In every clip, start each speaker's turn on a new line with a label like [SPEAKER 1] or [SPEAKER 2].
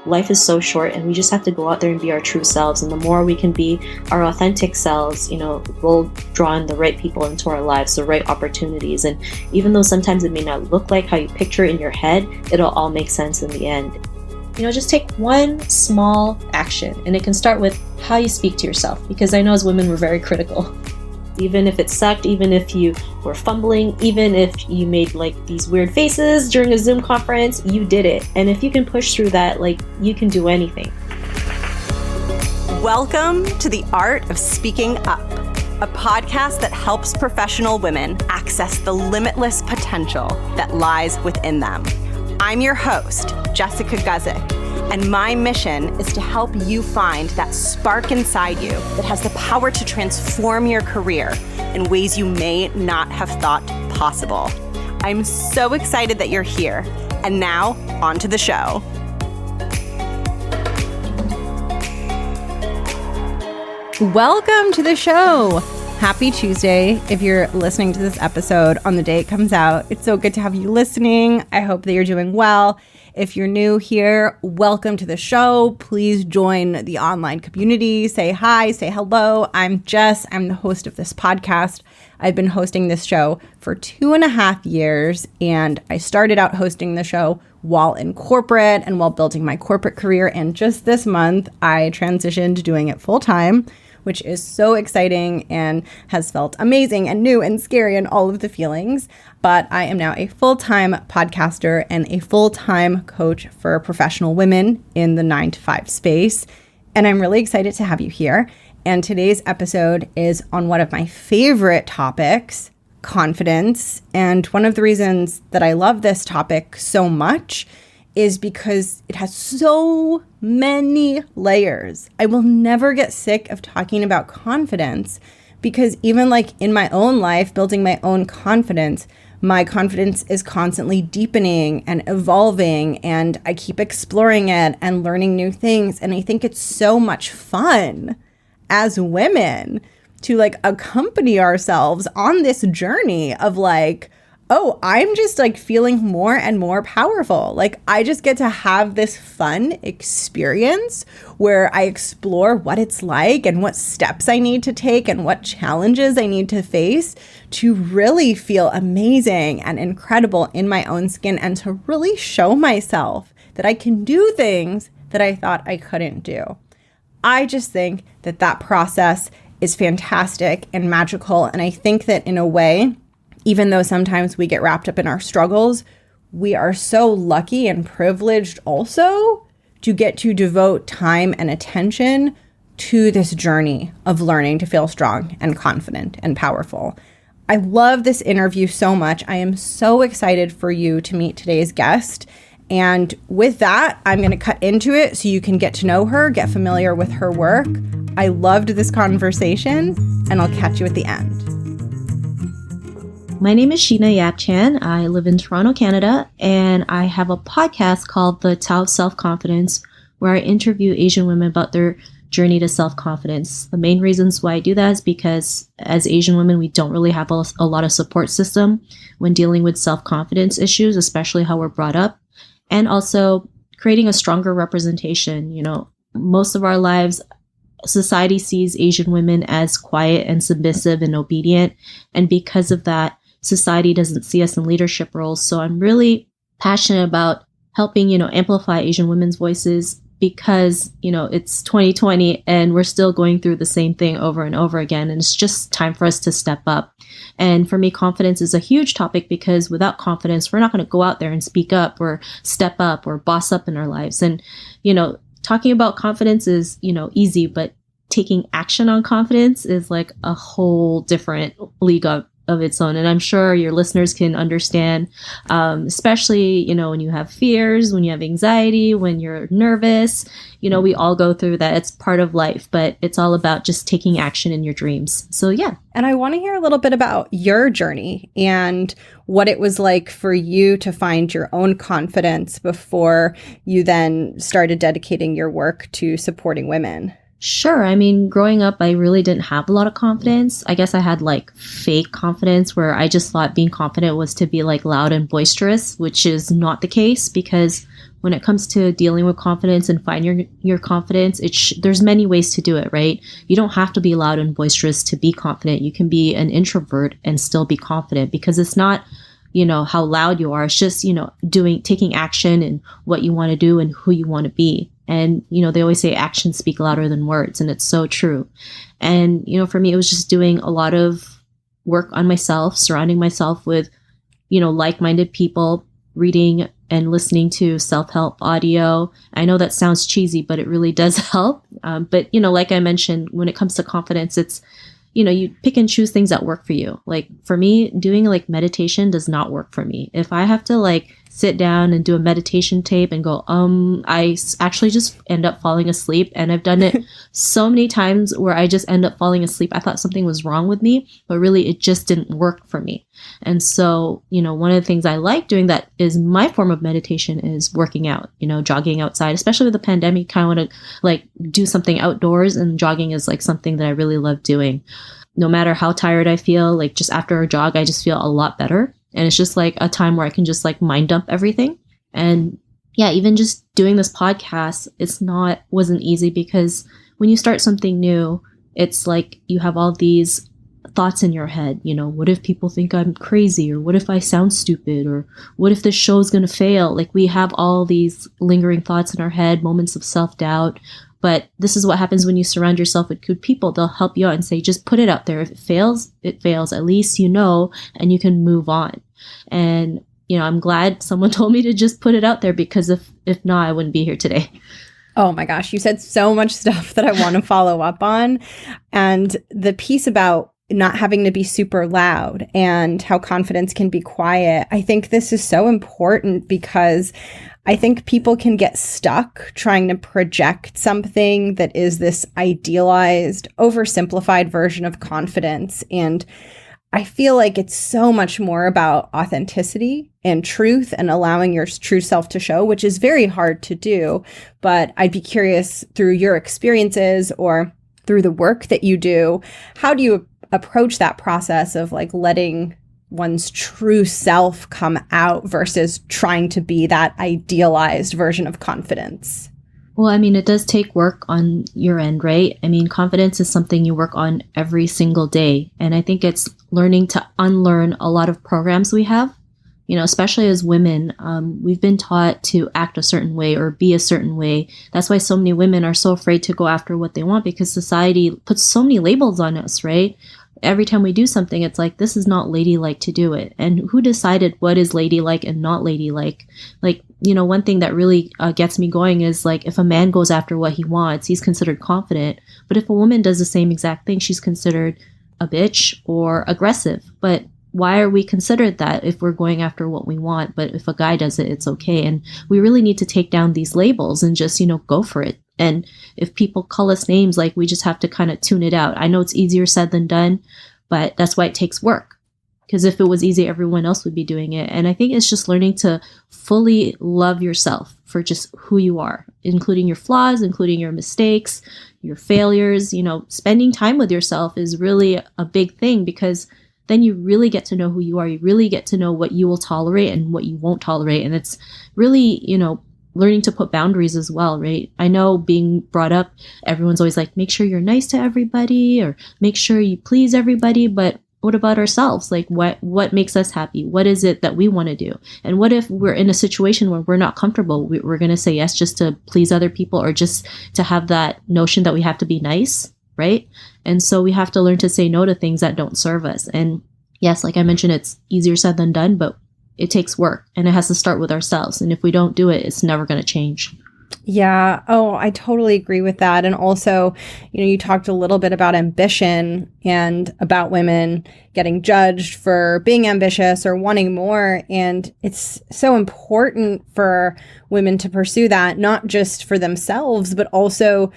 [SPEAKER 1] life is so short and we just have to go out there and be our true selves. And the more we can be our authentic selves, we'll draw in the right people into our lives, the right opportunities. And even though sometimes it may not look like how you picture it in your head, it'll all make sense in the end. Just take one small action, and it can start with how you speak to yourself, because I know as women, we're very critical. Even if it sucked, even if you were fumbling, even if you made these weird faces during a Zoom conference, you did it. And if you can push through that, you can do anything.
[SPEAKER 2] Welcome to The Art of Speaking Up, a podcast that helps professional women access the limitless potential that lies within them. I'm your host, Jessica Guzik, and my mission is to help you find that spark inside you that has the power to transform your career in ways you may not have thought possible. I'm so excited that you're here. And now, on to the show. Welcome to the show. Happy Tuesday if you're listening to this episode on the day it comes out. It's so good to have you listening. I hope that you're doing well. If you're new here, welcome to the show. Please join the online community. Say hi, say hello. I'm Jess. I'm the host of this podcast. I've been hosting this show for 2.5 years, and I started out hosting the show while in corporate and while building my corporate career. And just this month, I transitioned to doing it full time, which is so exciting and has felt amazing and new and scary and all of the feelings. But I am now a full-time podcaster and a full-time coach for professional women in the 9-to-5 space. And I'm really excited to have you here. And today's episode is on one of my favorite topics, confidence. And one of the reasons that I love this topic so much is because it has so many layers. I will never get sick of talking about confidence, because even in my own life, building my own confidence, my confidence is constantly deepening and evolving, and I keep exploring it and learning new things. And I think it's so much fun as women to accompany ourselves on this journey of oh, I'm just feeling more and more powerful. I just get to have this fun experience where I explore what it's like and what steps I need to take and what challenges I need to face to really feel amazing and incredible in my own skin, and to really show myself that I can do things that I thought I couldn't do. I just think that process is fantastic and magical. And I think that in a way, even though sometimes we get wrapped up in our struggles, we are so lucky and privileged also to get to devote time and attention to this journey of learning to feel strong and confident and powerful. I love this interview so much. I am so excited for you to meet today's guest. And with that, I'm going to cut into it so you can get to know her, get familiar with her work. I loved this conversation, and I'll catch you at the end.
[SPEAKER 1] My name is Sheena Yap Chan. I live in Toronto, Canada, and I have a podcast called the Tao of Self-Confidence, where I interview Asian women about their journey to self-confidence. The main reasons why I do that is because as Asian women, we don't really have a lot of support system when dealing with self-confidence issues, especially how we're brought up, and also creating a stronger representation. Most of our lives, society sees Asian women as quiet and submissive and obedient, and because of that, society doesn't see us in leadership roles. So I'm really passionate about helping, amplify Asian women's voices, because, it's 2020 and we're still going through the same thing over and over again. And it's just time for us to step up. And for me, confidence is a huge topic, because without confidence, we're not going to go out there and speak up or step up or boss up in our lives. And, talking about confidence is, easy, but taking action on confidence is a whole different league of its own. And I'm sure your listeners can understand, especially, when you have fears, when you have anxiety, when you're nervous, we all go through that. It's part of life, but it's all about just taking action in your dreams. So yeah.
[SPEAKER 2] And I want to hear a little bit about your journey and what it was like for you to find your own confidence before you then started dedicating your work to supporting women.
[SPEAKER 1] Sure. I mean, growing up, I really didn't have a lot of confidence. I guess I had fake confidence, where I just thought being confident was to be loud and boisterous, which is not the case, because when it comes to dealing with confidence and finding your confidence, there's many ways to do it, right? You don't have to be loud and boisterous to be confident. You can be an introvert and still be confident, because it's not, how loud you are. It's just, taking action and what you want to do and who you want to be. And, they always say actions speak louder than words, and it's so true. And, for me, it was just doing a lot of work on myself, surrounding myself with, like-minded people, reading and listening to self-help audio. I know that sounds cheesy, but it really does help. But, like I mentioned, when it comes to confidence, it's, you pick and choose things that work for you. Like for me, doing like meditation does not work for me. If I have to like sit down and do a meditation tape and go, I actually just end up falling asleep. And I've done it so many times where I just end up falling asleep. I thought something was wrong with me, but really it just didn't work for me. And so, one of the things I like doing that is my form of meditation is working out, jogging outside, especially with the pandemic. Kind of want to like do something outdoors, and jogging is like something that I really love doing. No matter how tired I feel, like just after a jog, I just feel a lot better. And it's just like a time where I can just like mind dump everything. And yeah, even just doing this podcast, wasn't easy, because when you start something new, it's like you have all these thoughts in your head. What if people think I'm crazy? Or what if I sound stupid? Or what if this show's going to fail? Like we have all these lingering thoughts in our head, moments of self-doubt. But this is what happens when you surround yourself with good people. They'll help you out and say, just put it out there. If it fails, it fails. At least and you can move on. And, I'm glad someone told me to just put it out there, because if not, I wouldn't be here today.
[SPEAKER 2] Oh my gosh, you said so much stuff that I want to follow up on. And the piece about not having to be super loud and how confidence can be quiet, I think this is so important, because I think people can get stuck trying to project something that is this idealized, oversimplified version of confidence. And I feel like it's so much more about authenticity and truth and allowing your true self to show, which is very hard to do. But I'd be curious, through your experiences or through the work that you do, how do you approach that process of like letting one's true self come out versus trying to be that idealized version of confidence?
[SPEAKER 1] Well, I mean, it does take work on your end, right? I mean, confidence is something you work on every single day. And I think it's learning to unlearn a lot of programs we have, especially as women. We've been taught to act a certain way or be a certain way. That's why so many women are so afraid to go after what they want, because society puts so many labels on us, right? Every time we do something, it's like, this is not ladylike to do it. And who decided what is ladylike and not ladylike? Like, one thing that really gets me going is like, if a man goes after what he wants, he's considered confident. But if a woman does the same exact thing, she's considered a bitch or aggressive. But why are we considered that if we're going after what we want? But if a guy does it, it's okay. And we really need to take down these labels and just, go for it. And if people call us names, like, we just have to kind of tune it out. I know it's easier said than done, but that's why it takes work. Because if it was easy, everyone else would be doing it. And I think it's just learning to fully love yourself for just who you are, including your flaws, including your mistakes, your failures. Spending time with yourself is really a big thing, because then you really get to know who you are. You really get to know what you will tolerate and what you won't tolerate. And it's really, learning to put boundaries as well, right? I know being brought up, everyone's always like, make sure you're nice to everybody or make sure you please everybody. But what about ourselves? Like, what makes us happy? What is it that we want to do? And what if we're in a situation where we're not comfortable? We're going to say yes just to please other people, or just to have that notion that we have to be nice, right? And so we have to learn to say no to things that don't serve us. And yes, like I mentioned, it's easier said than done, but it takes work, and it has to start with ourselves. And if we don't do it, it's never going to change.
[SPEAKER 2] Yeah. Oh, I totally agree with that. And also, you talked a little bit about ambition and about women getting judged for being ambitious or wanting more. And it's so important for women to pursue that, not just for themselves, but also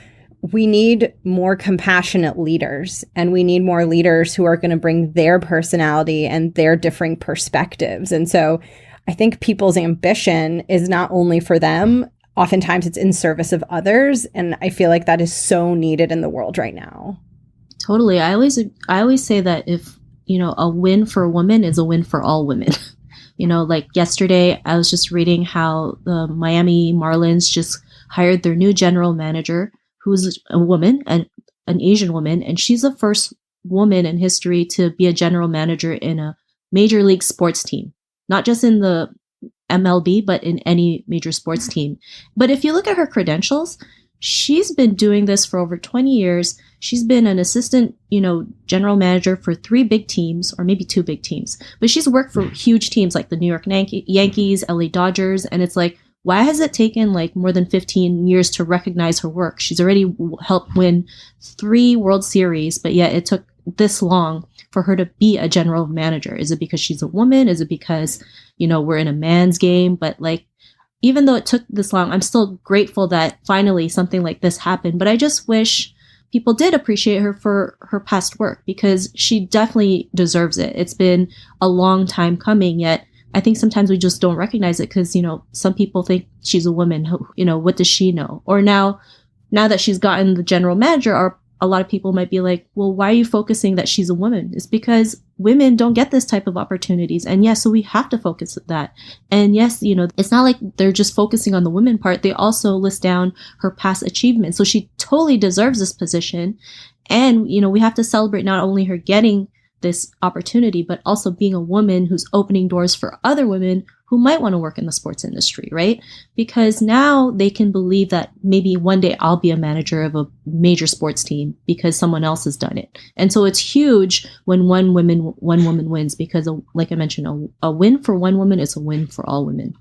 [SPEAKER 2] we need more compassionate leaders, and we need more leaders who are going to bring their personality and their differing perspectives. And so I think people's ambition is not only for them, oftentimes it's in service of others. And I feel like that is so needed in the world right now.
[SPEAKER 1] Totally. I always say that if, a win for a woman is a win for all women. Like yesterday, I was just reading how the Miami Marlins just hired their new general manager, who's a woman, and an Asian woman, and she's the first woman in history to be a general manager in a major league sports team, not just in the MLB, but in any major sports team. But if you look at her credentials, she's been doing this for over 20 years. She's been an assistant, general manager for 3 big teams, or maybe 2 big teams. But she's worked for huge teams like the New York Yankees, LA Dodgers. And it's like, why has it taken like more than 15 years to recognize her work? She's already helped win 3 World Series, but yet it took this long for her to be a general manager. Is it because she's a woman? Is it because, we're in a man's game? But like, even though it took this long, I'm still grateful that finally something like this happened. But I just wish people did appreciate her for her past work, because she definitely deserves it. It's been a long time coming, yet I think sometimes we just don't recognize it because, some people think she's a woman. What does she know? Or now that she's gotten the general manager, a lot of people might be like, well, why are you focusing that she's a woman? It's because women don't get this type of opportunities. And yes, so we have to focus on that. And yes, it's not like they're just focusing on the women part. They also list down her past achievements. So she totally deserves this position. And, we have to celebrate not only her getting this opportunity, but also being a woman who's opening doors for other women who might want to work in the sports industry, right? Because now they can believe that maybe one day I'll be a manager of a major sports team because someone else has done it. And so it's huge when one woman wins, because like I mentioned, a win for one woman is a win for all women.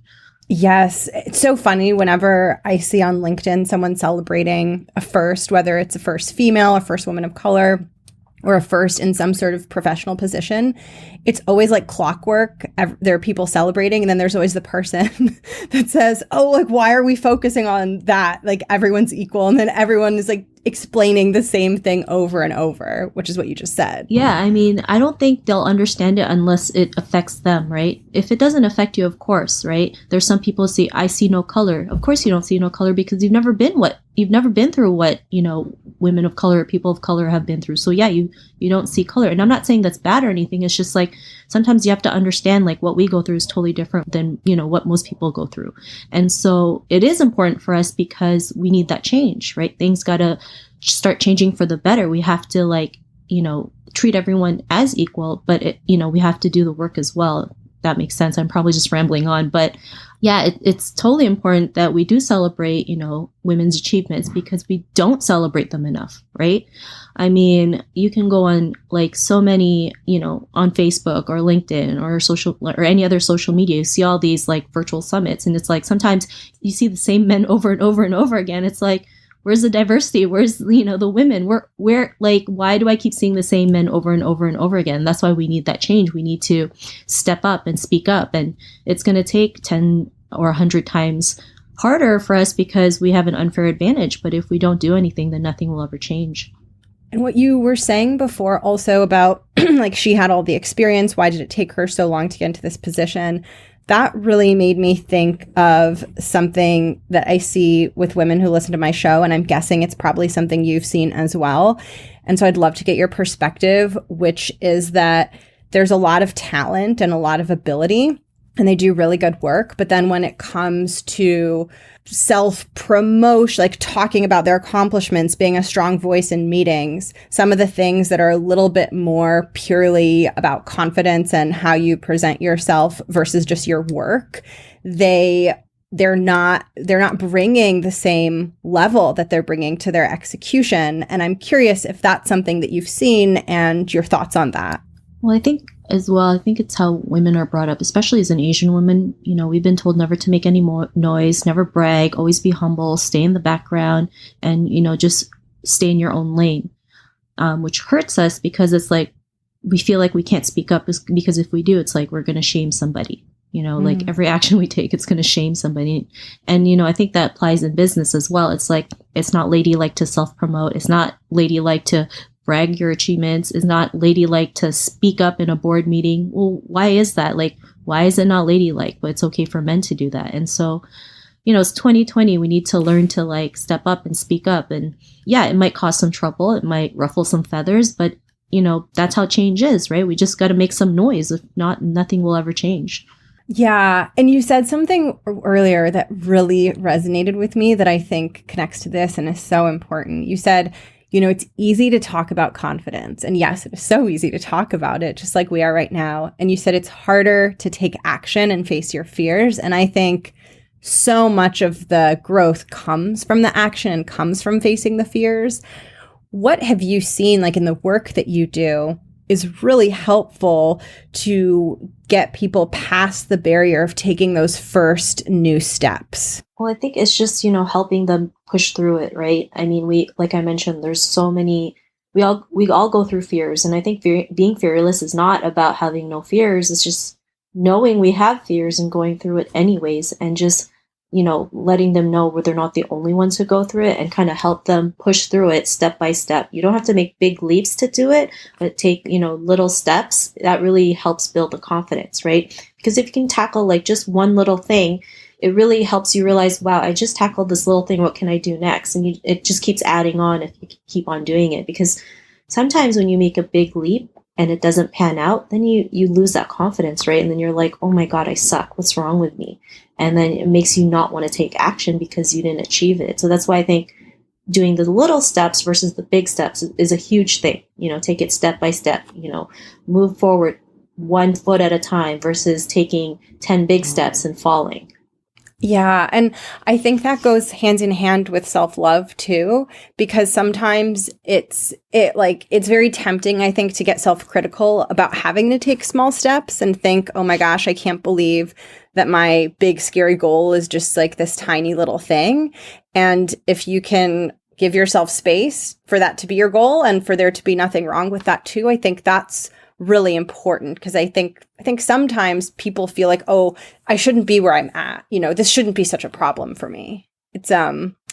[SPEAKER 2] Yes. It's so funny whenever I see on LinkedIn someone celebrating a first, whether it's a first female, a first woman of color, or a first in some sort of professional position, it's always like clockwork. There are people celebrating, and then there's always the person that says, oh, like, why are we focusing on that? Like, everyone's equal. And then everyone is like explaining the same thing over and over, which is what you just said.
[SPEAKER 1] Yeah, I mean, I don't think they'll understand it unless it affects them, right? If it doesn't affect you, of course, right? There's some people who say, I see no color. Of course you don't see no color, because you've never been through what, women of color, people of color have been through. So yeah, you don't see color. And I'm not saying that's bad or anything. It's just like, sometimes you have to understand, like, what we go through is totally different than, what most people go through. And so it is important for us because we need that change, right? Things got to start changing for the better. We have to, like, treat everyone as equal, but we have to do the work as well. That makes sense. I'm probably just rambling on, but yeah, it's totally important that we do celebrate, women's achievements, because we don't celebrate them enough, right? I mean, you can go on like so many, on Facebook or LinkedIn or social or any other social media, you see all these like virtual summits, and it's like sometimes you see the same men over and over and over again. It's like, where's the diversity? Where's, the women? Where, like, why do I keep seeing the same men over and over and over again? That's why we need that change. We need to step up and speak up. And it's going to take 10 or 100 times harder for us because we have an unfair advantage. But if we don't do anything, then nothing will ever change.
[SPEAKER 2] And what you were saying before also about like she had all the experience, why did it take her so long to get into this position? That really made me think of something that I see with women who listen to my show, and I'm guessing it's probably something you've seen as well. And so I'd love to get your perspective, which is that there's a lot of talent and a lot of ability, and they do really good work. But then when it comes to self-promotion, like talking about their accomplishments, being a strong voice in meetings, some of the things that are a little bit more purely about confidence and how you present yourself versus just your work, they're not bringing the same level that they're bringing to their execution. And I'm curious if that's something that you've seen and your thoughts on that.
[SPEAKER 1] Well, I think it's how women are brought up, especially as an Asian woman. We've been told never to make any more noise, never brag, always be humble, stay in the background, and, just stay in your own lane, which hurts us because it's like we feel like we can't speak up because if we do, it's like we're going to shame somebody. Like every action we take, it's going to shame somebody. And, I think that applies in business as well. It's like, it's not ladylike to self-promote. It's not ladylike to brag your achievements. It's not ladylike to speak up in a board meeting. Well, why is that? Like, why is it not ladylike? But it's okay for men to do that. And so, it's 2020. We need to learn to like step up and speak up. And yeah, it might cause some trouble. It might ruffle some feathers, but that's how change is, right? We just got to make some noise. If not, nothing will ever change.
[SPEAKER 2] Yeah. And you said something earlier that really resonated with me that I think connects to this and is so important. You said, it's easy to talk about confidence. And yes, it is so easy to talk about it, just like we are right now. And you said it's harder to take action and face your fears. And I think so much of the growth comes from the action and comes from facing the fears. What have you seen, like in the work that you do, is really helpful to get people past the barrier of taking those first new steps?
[SPEAKER 1] Well, I think it's just, helping them push through it, right? I mean, like I mentioned, there's so many, we all go through fears. And I think being fearless is not about having no fears. It's just knowing we have fears and going through it anyways, and just, letting them know where they're not the only ones who go through it, and kind of help them push through it step by step. You don't have to make big leaps to do it, but take, little steps. That really helps build the confidence, right? Because if you can tackle like just one little thing, it really helps you realize, wow, I just tackled this little thing. What can I do next? And it just keeps adding on if you keep on doing it. Because sometimes when you make a big leap and it doesn't pan out, then you lose that confidence, right? And then you're like, oh my God, I suck. What's wrong with me? And then it makes you not want to take action because you didn't achieve it. So that's why I think doing the little steps versus the big steps is a huge thing. Take it step by step, move forward 1 foot at a time versus taking 10 big steps and falling.
[SPEAKER 2] Yeah. And I think that goes hand in hand with self-love too, because sometimes it's very tempting, I think, to get self-critical about having to take small steps and think, oh my gosh, I can't believe that my big scary goal is just like this tiny little thing. And if you can give yourself space for that to be your goal and for there to be nothing wrong with that too, I think that's really important, because I think sometimes people feel like, oh, I shouldn't be where I'm at. This shouldn't be such a problem for me. It's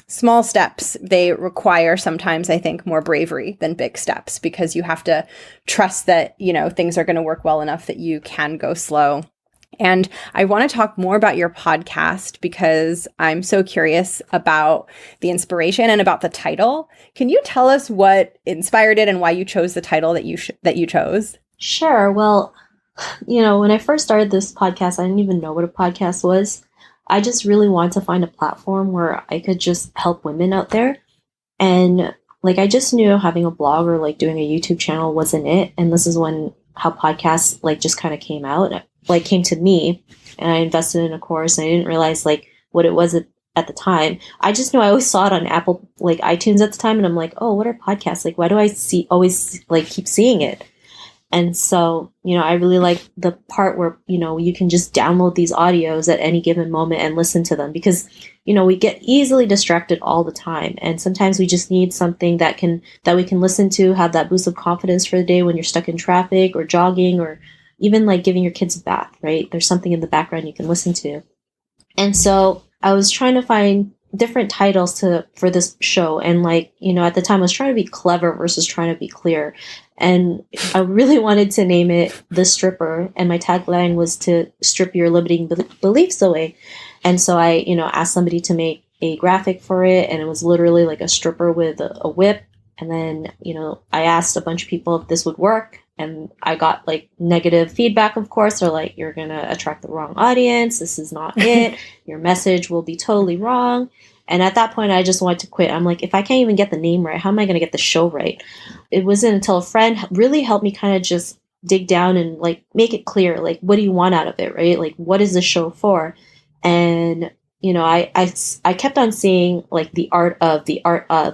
[SPEAKER 2] small steps. They require sometimes, I think, more bravery than big steps, because you have to trust that, things are going to work well enough that you can go slow. And I want to talk more about your podcast because I'm so curious about the inspiration and about the title. Can you tell us what inspired it and why you chose the title that you chose?
[SPEAKER 1] Sure. Well, when I first started this podcast, I didn't even know what a podcast was. I just really wanted to find a platform where I could just help women out there. And I just knew having a blog or doing a YouTube channel wasn't it. And this is how podcasts just kind of came out, came to me, and I invested in a course, and I didn't realize what it was at the time. I just knew I always saw it on Apple, iTunes at the time. And I'm like, oh, what are podcasts? Why do I always keep seeing it? And so, I really like the part where, you can just download these audios at any given moment and listen to them, because, we get easily distracted all the time. And sometimes we just need something that we can listen to, have that boost of confidence for the day when you're stuck in traffic or jogging, or even giving your kids a bath, right? There's something in the background you can listen to. And so I was trying to find different titles for this show. And at the time I was trying to be clever versus trying to be clear. And I really wanted to name it The Stripper. And my tagline was to strip your limiting beliefs away. And so I, asked somebody to make a graphic for it. And it was literally a stripper with a whip. And then, I asked a bunch of people if this would work. And I got negative feedback, of course. They're like, you're going to attract the wrong audience. This is not it. Your message will be totally wrong. And at that point, I just wanted to quit. I'm like, if I can't even get the name right, how am I going to get the show right? It wasn't until a friend really helped me kind of just dig down and make it clear, what do you want out of it, right? What is the show for? And, I kept on seeing the art of,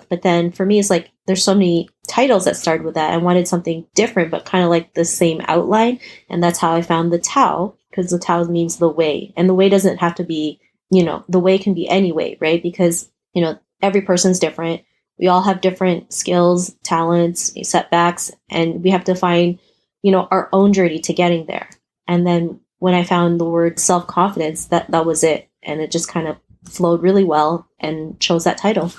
[SPEAKER 1] but then for me, it's there's so many titles that started with that. I wanted something different, but kind of the same outline. And that's how I found the Tao, because the Tao means the way. And the way doesn't have to be, the way can be any way, right? Because, every person's different. We all have different skills, talents, setbacks, and we have to find, our own journey to getting there. And then when I found the word self-confidence, that was it. And it just kind of flowed really well and chose that title.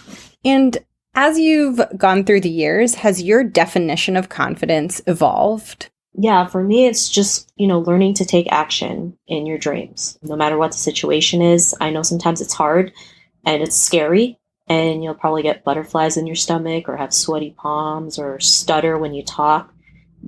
[SPEAKER 2] And as you've gone through the years, has your definition of confidence evolved?
[SPEAKER 1] Yeah, for me, it's just, learning to take action in your dreams, no matter what the situation is. I know sometimes it's hard and it's scary, and you'll probably get butterflies in your stomach or have sweaty palms or stutter when you talk.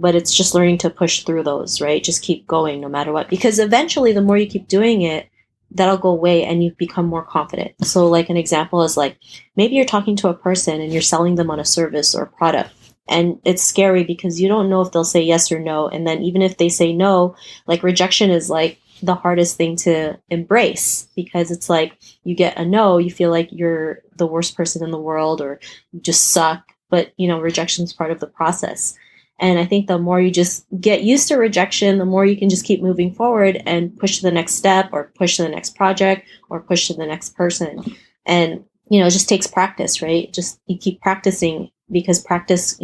[SPEAKER 1] but it's just learning to push through those, right? Just keep going no matter what, because eventually the more you keep doing it, that'll go away and you become more confident. So like an example is like, maybe you're talking to a person and you're selling them on a service or product, and it's scary because you don't know if they'll say yes or no. And then even if they say no, like rejection is like the hardest thing to embrace, because it's like you get a no, you feel like you're the worst person in the world or you just suck. But, rejection is part of the process. And I think the more you just get used to rejection, the more you can just keep moving forward and push to the next step or push to the next project or push to the next person. And, it just takes practice, right? Just you keep practicing, because practice,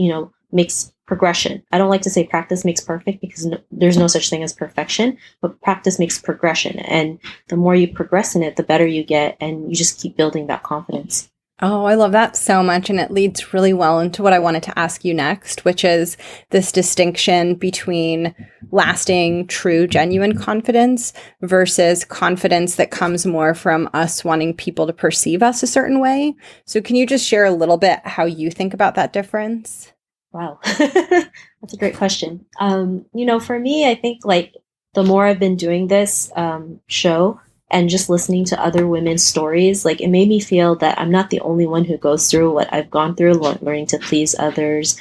[SPEAKER 1] makes progression. I don't like to say practice makes perfect, because there's no such thing as perfection, but practice makes progression. And the more you progress in it, the better you get, and you just keep building that confidence.
[SPEAKER 2] Oh, I love that so much. And it leads really well into what I wanted to ask you next, which is this distinction between lasting, true, genuine confidence versus confidence that comes more from us wanting people to perceive us a certain way. So can you just share a little bit how you think about that difference?
[SPEAKER 1] Wow. That's a great question. For me, I think like the more I've been doing this show, and just listening to other women's stories, like it made me feel that I'm not the only one who goes through what I've gone through, learning to please others,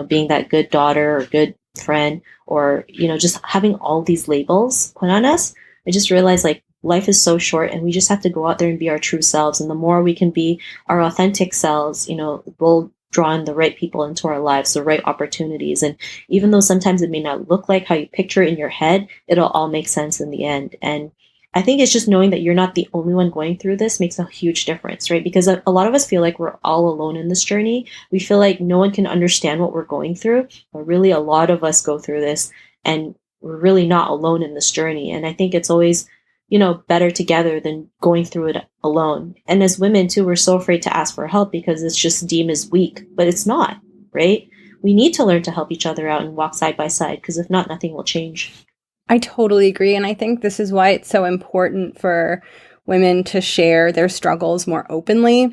[SPEAKER 1] being that good daughter or good friend, or, just having all these labels put on us. I just realized like life is so short and we just have to go out there and be our true selves. And the more we can be our authentic selves, we'll draw in the right people into our lives, the right opportunities. And even though sometimes it may not look like how you picture it in your head, it'll all make sense in the end. And I think it's just knowing that you're not the only one going through this makes a huge difference, right? Because a lot of us feel like we're all alone in this journey. We feel like no one can understand what we're going through, but really a lot of us go through this, and we're really not alone in this journey. And I think it's always, better together than going through it alone. And as women too, we're so afraid to ask for help because it's just deemed as weak, but it's not, right? We need to learn to help each other out and walk side by side, because if not, nothing will change.
[SPEAKER 2] I totally agree. And I think this is why it's so important for women to share their struggles more openly.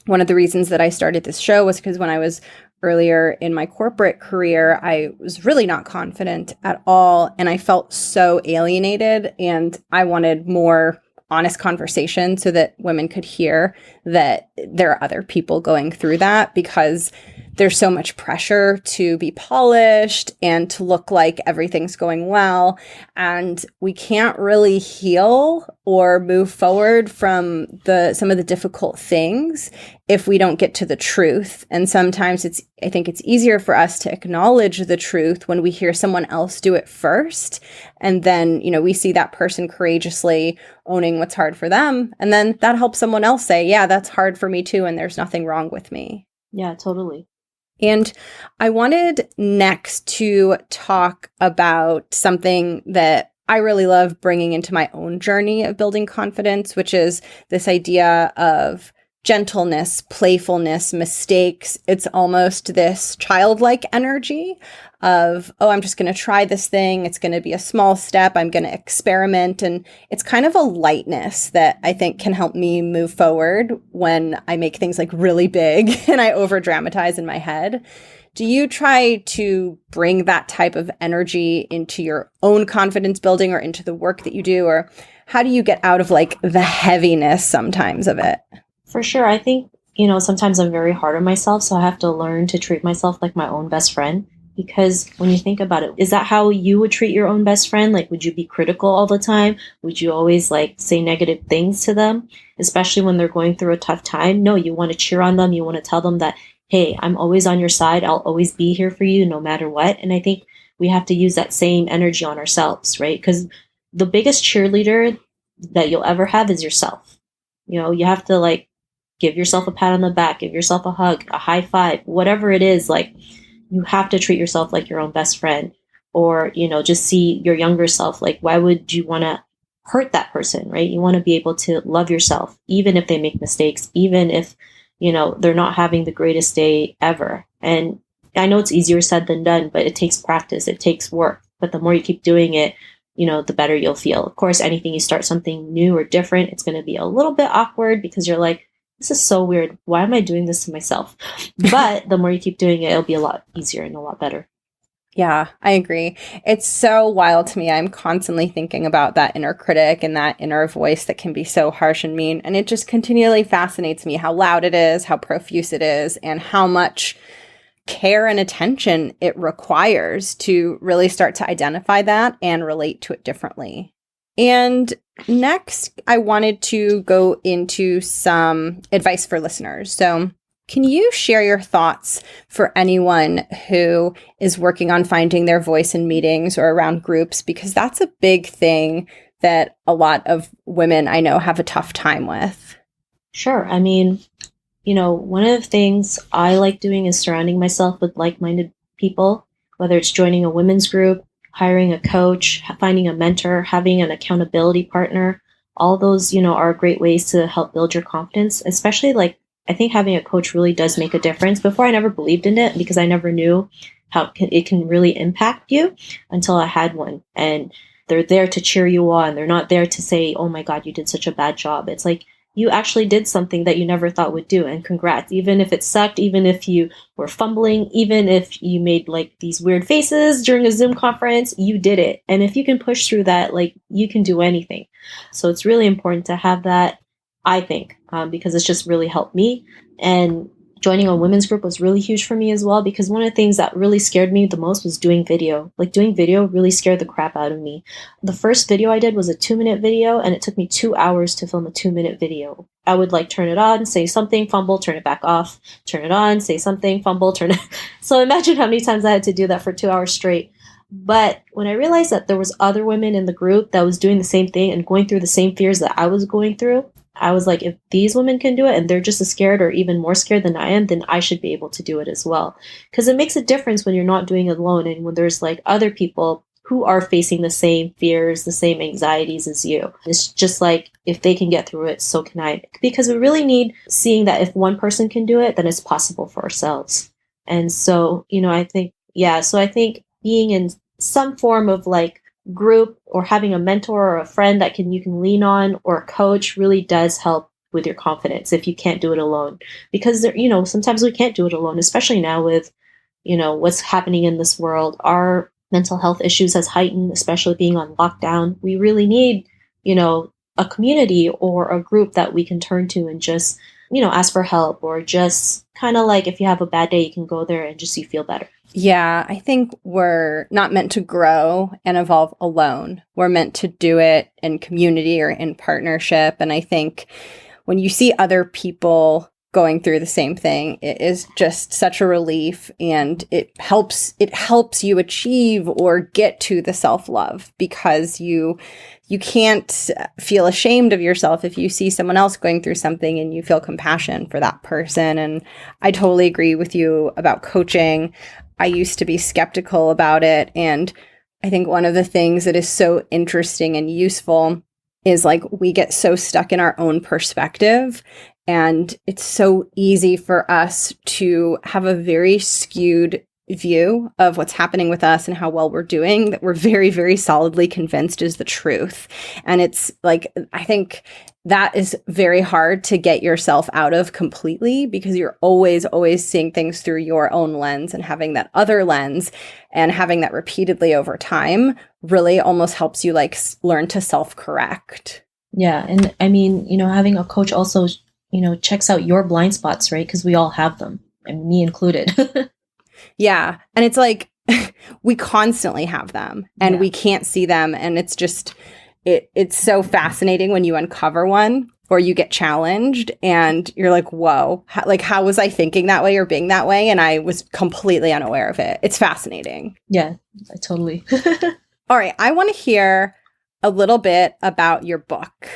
[SPEAKER 2] One of the reasons that I started this show was because when I was earlier in my corporate career, I was really not confident at all. And I felt so alienated, and I wanted more honest conversation so that women could hear that there are other people going through that, because there's so much pressure to be polished and to look like everything's going well. And we can't really heal or move forward from some of the difficult things if we don't get to the truth. And sometimes I think it's easier for us to acknowledge the truth when we hear someone else do it first. And then, we see that person courageously owning what's hard for them. And then that helps someone else say, yeah, that's hard for me too. And there's nothing wrong with me.
[SPEAKER 1] Yeah, totally.
[SPEAKER 2] And I wanted next to talk about something that I really love bringing into my own journey of building confidence, which is this idea of gentleness, playfulness, mistakes. It's almost this childlike energy of, oh, I'm just going to try this thing. It's going to be a small step. I'm going to experiment. And it's kind of a lightness that I think can help me move forward when I make things like really big and I over dramatize in my head. Do you try to bring that type of energy into your own confidence building or into the work that you do? Or how do you get out of like the heaviness sometimes of it?
[SPEAKER 1] For sure. I think, sometimes I'm very hard on myself. So I have to learn to treat myself like my own best friend. Because when you think about it, is that how you would treat your own best friend? Like, would you be critical all the time? Would you always say negative things to them, especially when they're going through a tough time? No, you want to cheer on them. You want to tell them that, hey, I'm always on your side. I'll always be here for you no matter what. And I think we have to use that same energy on ourselves, right? Because the biggest cheerleader that you'll ever have is yourself. You have to give yourself a pat on the back, give yourself a hug, a high five, whatever it is. You have to treat yourself like your own best friend, or, just see your younger self. Why would you want to hurt that person, right? You want to be able to love yourself, even if they make mistakes, even if, they're not having the greatest day ever. And I know it's easier said than done, but it takes practice. It takes work. But the more you keep doing it, the better you'll feel. Of course, anything you start something new or different, it's going to be a little bit awkward because you're like, this is so weird. Why am I doing this to myself? But the more you keep doing it, it'll be a lot easier and a lot better.
[SPEAKER 2] Yeah, I agree. It's so wild to me. I'm constantly thinking about that inner critic and that inner voice that can be so harsh and mean. And it just continually fascinates me how loud it is, how profuse it is, and how much care and attention it requires to really start to identify that and relate to it differently. And next, I wanted to go into some advice for listeners. So, can you share your thoughts for anyone who is working on finding their voice in meetings or around groups? Because that's a big thing that a lot of women I know have a tough time with.
[SPEAKER 1] Sure. I mean, one of the things I like doing is surrounding myself with like-minded people, whether it's joining a women's group, hiring a coach, finding a mentor, having an accountability partner. All those, are great ways to help build your confidence, especially I think having a coach really does make a difference. Before, I never believed in it because I never knew how it can really impact you until I had one. And they're there to cheer you on. They're not there to say, oh my God, you did such a bad job. It's like you actually did something that you never thought would do. And congrats, even if it sucked, even if you were fumbling, even if you made these weird faces during a Zoom conference, you did it. And if you can push through that, you can do anything. So it's really important to have that, I think, because it's just really helped me. And joining a women's group was really huge for me as well, because one of the things that really scared me the most was doing video. Doing video really scared the crap out of me. The first video I did was a 2-minute video, and it took me 2 hours to film a 2-minute video. I would turn it on, say something, fumble, turn it back off, turn it on, say something, fumble, turn it. So imagine how many times I had to do that for 2 hours straight. But when I realized that there was other women in the group that was doing the same thing and going through the same fears that I was going through, I was like, if these women can do it and they're just as scared or even more scared than I am, then I should be able to do it as well. Because it makes a difference when you're not doing it alone and when there's other people who are facing the same fears, the same anxieties as you. It's just if they can get through it, so can I. Because we really need seeing that if one person can do it, then it's possible for ourselves. And so, I think being in some form of group or having a mentor or a friend that you can lean on or a coach really does help with your confidence if you can't do it alone. Because sometimes we can't do it alone, especially now with what's happening in this world. Our mental health issues has heightened, especially being on lockdown. We really need a community or a group that we can turn to and just ask for help, or just kind of if you have a bad day, you can go there and just you feel better.
[SPEAKER 2] Yeah, I think we're not meant to grow and evolve alone. We're meant to do it in community or in partnership. And I think when you see other people going through the same thing, it is just such a relief, and it helps you achieve or get to the self-love, because you can't feel ashamed of yourself if you see someone else going through something and you feel compassion for that person. And I totally agree with you about coaching. I used to be skeptical about it. And I think one of the things that is so interesting and useful is we get so stuck in our own perspective. And it's so easy for us to have a very skewed view of what's happening with us and how well we're doing that we're very, very solidly convinced is the truth. And it's I think that is very hard to get yourself out of completely, because you're always seeing things through your own lens, and having that other lens and having that repeatedly over time really almost helps you learn to self-correct.
[SPEAKER 1] Yeah. And I mean, having a coach also, checks out your blind spots, right? Because we all have them, and me included.
[SPEAKER 2] Yeah. And it's we constantly have them, and we can't see them. And it's just, it's so fascinating when you uncover one or you get challenged and you're like, whoa, how was I thinking that way or being that way? And I was completely unaware of it. It's fascinating.
[SPEAKER 1] Yeah, totally.
[SPEAKER 2] All right. I want to hear a little bit about your book.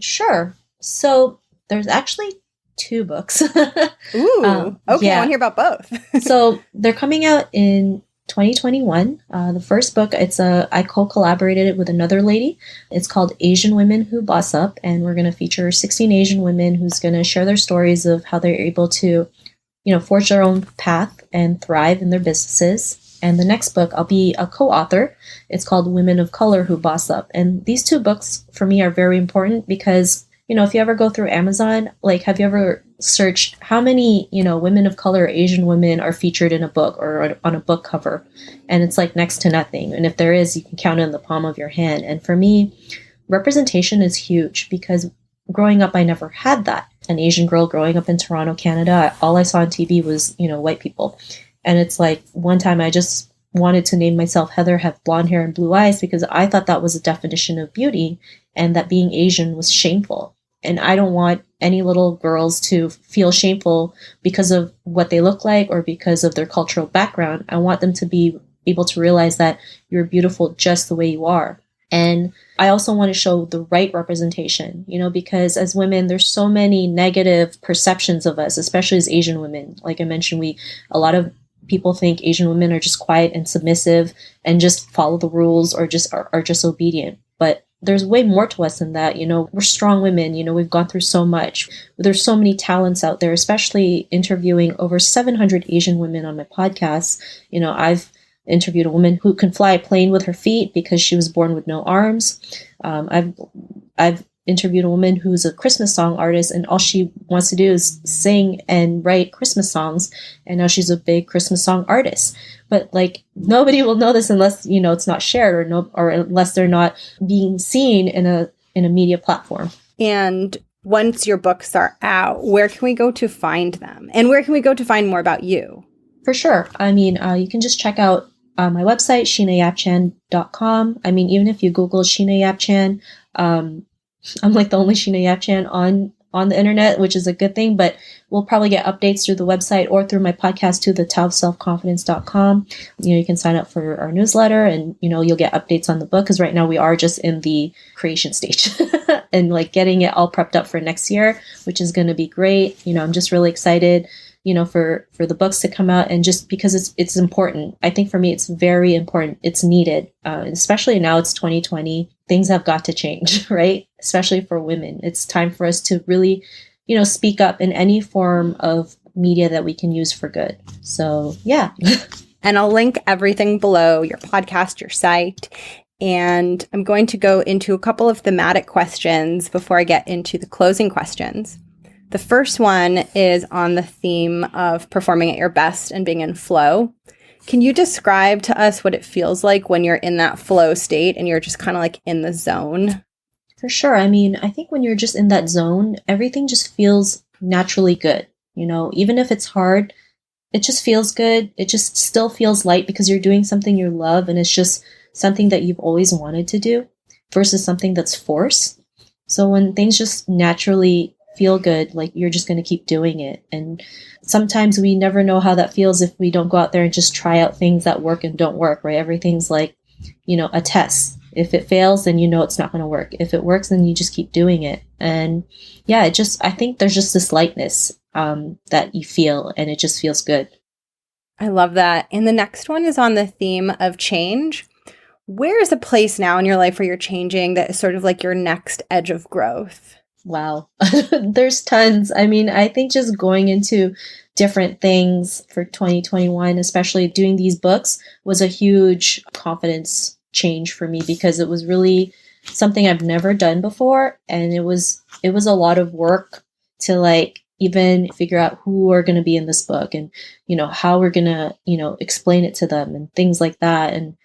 [SPEAKER 1] Sure. So there's actually 2 books.
[SPEAKER 2] Ooh, okay.
[SPEAKER 1] Yeah.
[SPEAKER 2] I want to hear about both.
[SPEAKER 1] So they're coming out in 2021. The first book, I co-collaborated it with another lady. It's called Asian Women Who Boss Up, and we're going to feature 16 Asian women who's going to share their stories of how they're able to, forge their own path and thrive in their businesses. And the next book, I'll be a co-author. It's called Women of Color Who Boss Up. And these 2 books for me are very important because, if you ever go through Amazon, have you ever search how many, women of color, Asian women are featured in a book or on a book cover. And it's like next to nothing. And if there is, you can count it in the palm of your hand. And for me, representation is huge because growing up, I never had that. An Asian girl growing up in Toronto, Canada, all I saw on TV was, white people. And it's like one time I just wanted to name myself Heather, have blonde hair and blue eyes because I thought that was a definition of beauty and that being Asian was shameful. And I don't want any little girls to feel shameful because of what they look like or because of their cultural background. I want them to be able to realize that you're beautiful just the way you are. And I also want to show the right representation, because as women, there's so many negative perceptions of us, especially as Asian women. Like I mentioned, a lot of people think Asian women are just quiet and submissive and just follow the rules or just are just obedient. But there's way more to us than that. We're strong women. We've gone through so much. There's so many talents out there, especially interviewing over 700 Asian women on my podcast. I've interviewed a woman who can fly a plane with her feet because she was born with no arms. I've interviewed a woman who's a Christmas song artist, and all she wants to do is sing and write Christmas songs. And now she's a big Christmas song artist. But like nobody will know this unless it's not shared or unless they're not being seen in a media platform.
[SPEAKER 2] And once your books are out, where can we go to find them? And where can we go to find more about you?
[SPEAKER 1] For sure. You can just check out my website, SheenaYapChan.com. Even if you Google Sheena Yap Chan, I'm like the only Sheena Yap Chan on the internet, which is a good thing, but we'll probably get updates through the website or through my podcast too, the Tao of Self-Confidence.com. You can sign up for our newsletter and, you'll get updates on the book because right now we are just in the creation stage and like getting it all prepped up for next year, which is going to be great. I'm just really excited, for the books to come out and just because it's important. I think for me, it's very important. It's needed, especially now it's 2020. Things have got to change, right? Especially for women. It's time for us to really, speak up in any form of media that we can use for good. So, yeah.
[SPEAKER 2] And I'll link everything below, your podcast, your site. And I'm going to go into a couple of thematic questions before I get into the closing questions. The first one is on the theme of performing at your best and being in flow. Can you describe to us what it feels like when you're in that flow state and you're just kind of like in the zone?
[SPEAKER 1] For sure. I think when you're just in that zone, everything just feels naturally good. Even if it's hard, it just feels good. It just still feels light because you're doing something you love and it's just something that you've always wanted to do versus something that's forced. So when things just naturally feel good, like you're just going to keep doing it. And sometimes we never know how that feels if we don't go out there and just try out things that work and don't work, right? Everything's like, a test. If it fails, then it's not going to work. If it works, then you just keep doing it. And yeah, I think there's just this lightness that you feel and it just feels good.
[SPEAKER 2] I love that. And the next one is on the theme of change. Where is a place now in your life where you're changing that is sort of like your next edge of growth?
[SPEAKER 1] Wow. There's tons. I think just going into different things for 2021, especially doing these books, was a huge confidence change for me because it was really something I've never done before. And it was a lot of work to like even figure out who are going to be in this book and, how we're going to, explain it to them and things like that. And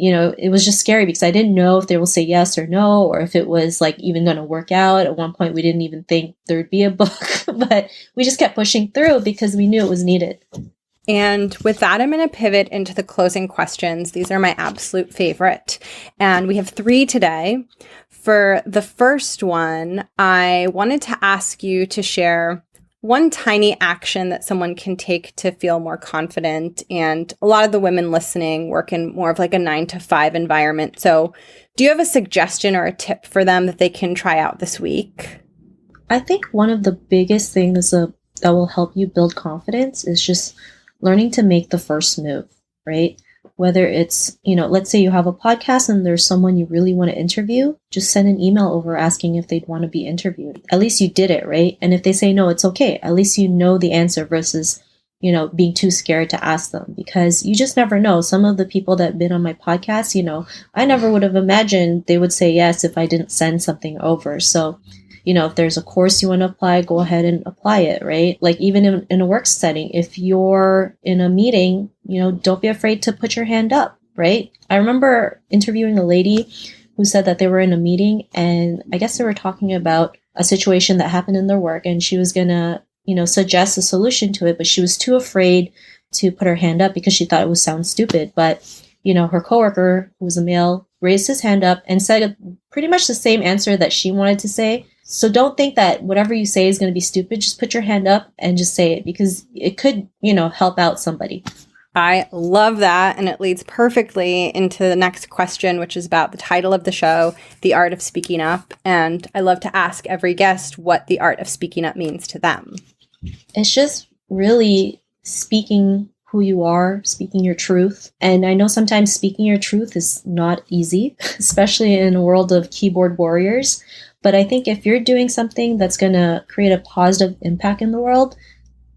[SPEAKER 1] it was just scary because I didn't know if they will say yes or no, or if it was like even going to work out. At one point, we didn't even think there'd be a book, but we just kept pushing through because we knew it was needed.
[SPEAKER 2] And with that, I'm going to pivot into the closing questions. These are my absolute favorite. And we have 3 today. For the first one, I wanted to ask you to share one tiny action that someone can take to feel more confident. And a lot of the women listening work in more of like a 9-to-5 environment. So do you have a suggestion or a tip for them that they can try out this week?
[SPEAKER 1] I think one of the biggest things that will help you build confidence is just learning to make the first move, right? Whether it's, let's say you have a podcast and there's someone you really want to interview, just send an email over asking if they'd want to be interviewed. At least you did it, right? And if they say no, it's okay. At least you know the answer versus, being too scared to ask them because you just never know. Some of the people that have been on my podcast, I never would have imagined they would say yes if I didn't send something over. So if there's a course you want to apply, go ahead and apply it, right? Like even in a work setting, if you're in a meeting, don't be afraid to put your hand up, right? I remember interviewing a lady who said that they were in a meeting, and I guess they were talking about a situation that happened in their work, and she was going to, suggest a solution to it, but she was too afraid to put her hand up because she thought it would sound stupid. But, her coworker, who was a male, raised his hand up and said pretty much the same answer that she wanted to say. So don't think that whatever you say is going to be stupid. Just put your hand up and just say it, because it could, help out somebody.
[SPEAKER 2] I love that. And it leads perfectly into the next question, which is about the title of the show, The Art of Speaking Up. And I love to ask every guest what the art of speaking up means to them.
[SPEAKER 1] It's just really speaking who you are, speaking your truth. And I know sometimes speaking your truth is not easy, especially in a world of keyboard warriors. But I think if you're doing something that's going to create a positive impact in the world,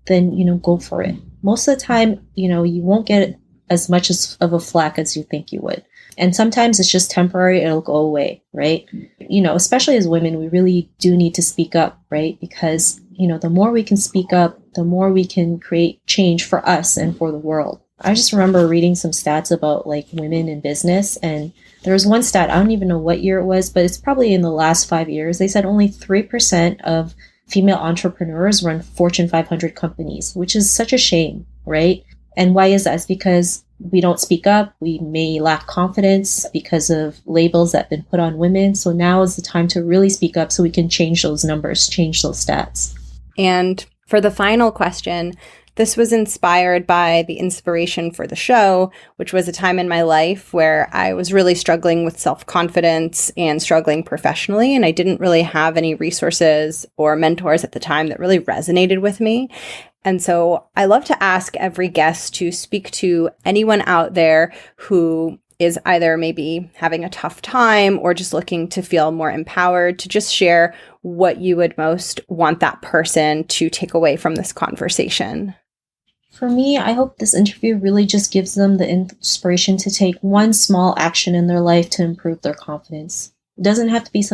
[SPEAKER 1] then, go for it. Most of the time, you won't get as much of a flack as you think you would. And sometimes it's just temporary, it'll go away, right? Especially as women, we really do need to speak up, right? Because, the more we can speak up, the more we can create change for us and for the world. I just remember reading some stats about like women in business, and there was one stat, I don't even know what year it was, but it's probably in the last 5 years. They said only 3% of female entrepreneurs run Fortune 500 companies, which is such a shame, right? And why is that? It's because we don't speak up. We may lack confidence because of labels that have been put on women. So now is the time to really speak up so we can change those numbers, change those stats.
[SPEAKER 2] And for the final question, this was inspired by the inspiration for the show, which was a time in my life where I was really struggling with self-confidence and struggling professionally. And I didn't really have any resources or mentors at the time that really resonated with me. And so I love to ask every guest to speak to anyone out there who is either maybe having a tough time or just looking to feel more empowered, to just share what you would most want that person to take away from this conversation.
[SPEAKER 1] For me, I hope this interview really just gives them the inspiration to take one small action in their life to improve their confidence. It doesn't have to be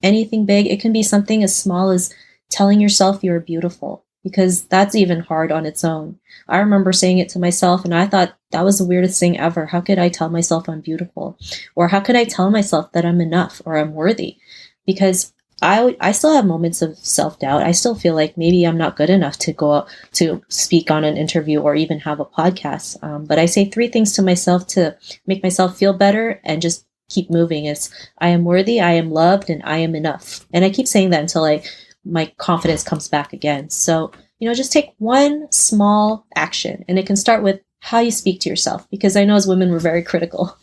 [SPEAKER 1] anything big. It can be something as small as telling yourself you're beautiful, because that's even hard on its own. I remember saying it to myself, and I thought that was the weirdest thing ever. How could I tell myself I'm beautiful? Or how could I tell myself that I'm enough or I'm worthy? Because I still have moments of self-doubt. I still feel like maybe I'm not good enough to go out to speak on an interview or even have a podcast. But I say 3 things to myself to make myself feel better and just keep moving. It's I am worthy, I am loved, and I am enough. And I keep saying that until my confidence comes back again. So, just take one small action, and it can start with how you speak to yourself, because I know as women, we're very critical.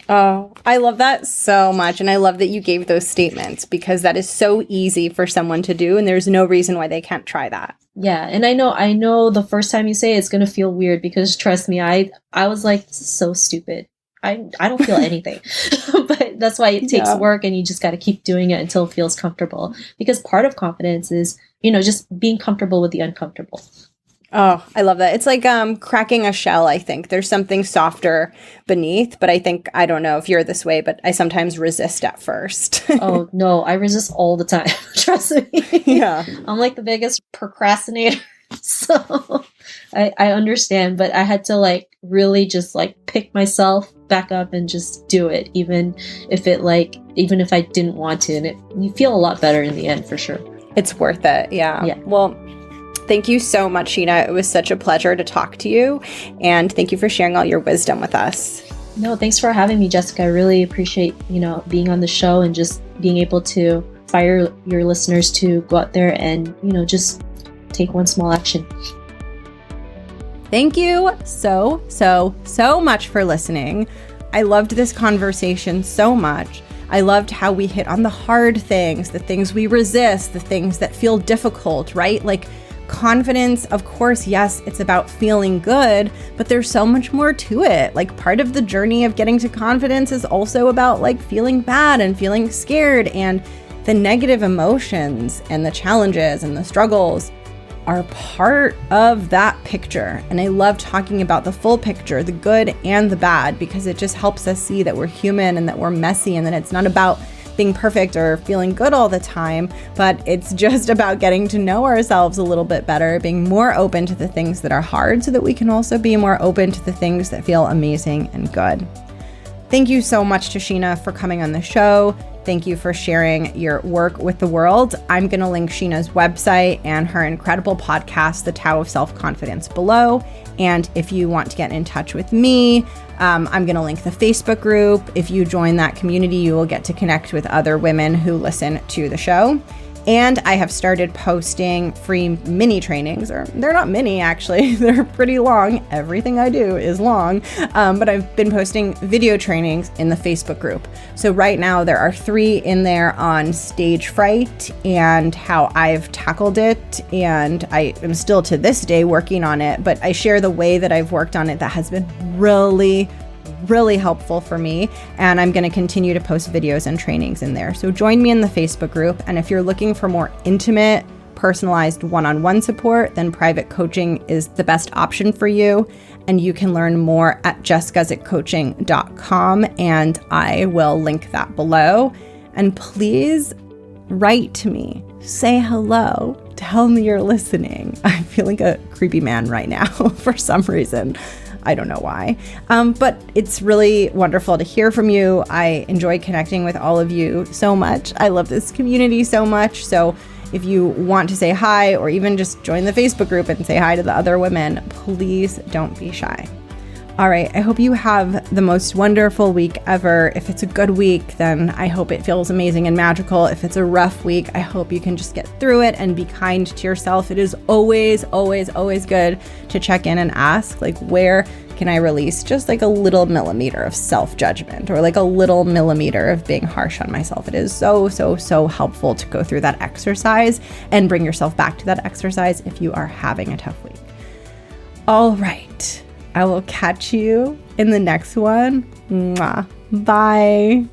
[SPEAKER 2] Oh, I love that so much. And I love that you gave those statements, because that is so easy for someone to do. And there's no reason why they can't try that.
[SPEAKER 1] Yeah. And I know the first time you say it, it's going to feel weird, because trust me, I was like, this is so stupid. I don't feel anything, but that's why it takes work, and you just got to keep doing it until it feels comfortable, because part of confidence is, just being comfortable with the uncomfortable.
[SPEAKER 2] Oh, I love that. It's like cracking a shell, I think. There's something softer beneath, but I don't know if you're this way, but I sometimes resist at first.
[SPEAKER 1] Oh, no, I resist all the time. Trust me.
[SPEAKER 2] Yeah.
[SPEAKER 1] I'm like the biggest procrastinator. So I understand, but I had to really just pick myself back up and just do it, even if I didn't want to. And you feel a lot better in the end, for sure.
[SPEAKER 2] It's worth it. Yeah. Well, thank you so much, Sheena. It was such a pleasure to talk to you. And thank you for sharing all your wisdom with us.
[SPEAKER 1] No, thanks for having me, Jessica. I really appreciate, being on the show and just being able to inspire your listeners to go out there and, just take one small action.
[SPEAKER 2] Thank you so much for listening. I loved this conversation so much. I loved how we hit on the hard things, the things we resist, the things that feel difficult, right? Like confidence, of course, yes, it's about feeling good, but there's so much more to it. Part of the journey of getting to confidence is also about feeling bad and feeling scared, and the negative emotions and the challenges and the struggles are part of that picture. And I love talking about the full picture, the good and the bad, because it just helps us see that we're human and that we're messy, and that it's not about being perfect or feeling good all the time, but it's just about getting to know ourselves a little bit better, being more open to the things that are hard so that we can also be more open to the things that feel amazing and good. Thank you so much to Sheena for coming on the show. Thank you for sharing your work with the world. I'm going to link Sheena's website and her incredible podcast, The Tao of Self-Confidence, below. And if you want to get in touch with me, I'm going to link the Facebook group. If you join that community, you will get to connect with other women who listen to the show. And I have started posting free mini trainings, or they're not mini actually, they're pretty long. Everything I do is long, but I've been posting video trainings in the Facebook group. So right now there are 3 in there on stage fright and how I've tackled it. And I am still to this day working on it, but I share the way that I've worked on it that has been really helpful for me, and I'm going to continue to post videos and trainings in there. So join me in the Facebook group, and if you're looking for more intimate, personalized one-on-one support, then private coaching is the best option for you, and you can learn more at jessguzikcoaching.com, and I will link that below. And please write to me, say hello, tell me you're listening. I feel like a creepy man right now for some reason. I don't know why, but it's really wonderful to hear from you. I enjoy connecting with all of you so much. I love this community so much. So if you want to say hi, or even just join the Facebook group and say hi to the other women, please don't be shy. All right, I hope you have the most wonderful week ever. If it's a good week, then I hope it feels amazing and magical. If it's a rough week, I hope you can just get through it and be kind to yourself. It is always good to check in and ask, like, where can I release just like a little millimeter of self-judgment, or like a little millimeter of being harsh on myself. It is so helpful to go through that exercise and bring yourself back to that exercise if you are having a tough week. All right. I will catch you in the next one. Mwah. Bye.